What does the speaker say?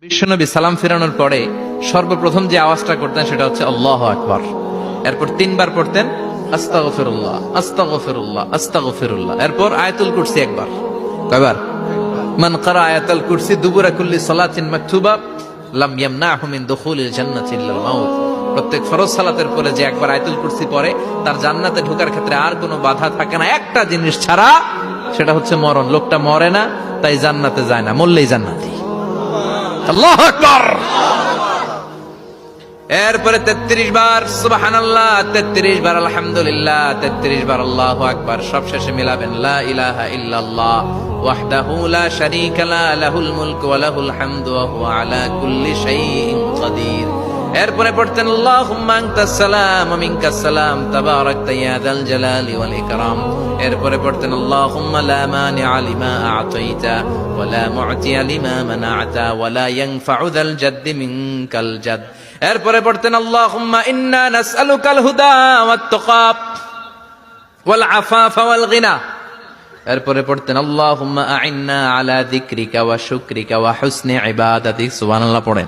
বিশ্বনবী সালাম ফেরানোর পরে সর্বপ্রথম যে আওয়াজটা করতেন সেটা হচ্ছে আল্লাহু আকবার। এরপর 3 বার পড়তেন আস্তাগফিরুল্লাহ আস্তাগফিরুল্লাহ আস্তাগফিরুল্লাহ। এরপর আয়াতুল কুরসি একবার। কয়বার? মান ক্বারা আয়াতুল কুরসি দুবুরা কুল্লি সালাতিন মাকতুবা লাম ইয়ামনাহু মিন দুখুলিল জান্নাতি ইল্লাল মাউত। প্রত্যেক ফরজ সালাতের পরে যে একবার আয়াতুল কুরসি পড়ে তার জান্নাতে ঢোকার ক্ষেত্রে আর কোনো বাধা থাকে না, একটা জিনিস ছাড়া, সেটা হচ্ছে মরণ। লোকটা মরে না, তাই জান্নাতে যায় না, মরলেই জান্নাতি। আল্লাহু আকবার। এরপরে 33 বার সুবহানাল্লাহ, 33 বার আলহামদুলিল্লাহ, 33 বার আল্লাহু আকবার। সবশেষে মিলাবেন লা ইলাহা ইল্লাল্লাহ ওয়াহদাহু লা শারীকা লা লাহুল মুলকু ওয়া লাহুল হামদু ওয়া হুয়া আলা কুল্লি শাইইন কাদির। এরপরে পড়তেন আল্লাহুম্মা আনতাস সালাম ওয়া মিনকাস সালাম তাবারাকতা ইয়া যাল জালালি ওয়াল ইকরাম। এরপরে পড়তেন আল্লাহুম্মা লা মানিআ লিমা আ'তাইতা ওয়া লা মু'তিয়া লিমা মানা'তা ওয়া লা ইয়ানফা'ু যাল জাদ্দি মিনকাল জাদ। এরপরে পড়তেন আল্লাহুম্মা ইন্না নাসআলুকাল হুদা ওয়াত তুকা ওয়াল আফাফা ওয়াল গিনা। এরপরে পড়তেন আল্লাহুম্মা আ'ইন্না আলা যিকরিকা ওয়া শুকরিকা ওয়া হুসনি ইবাদাতিক। সুবহানাল্লাহ পড়েন।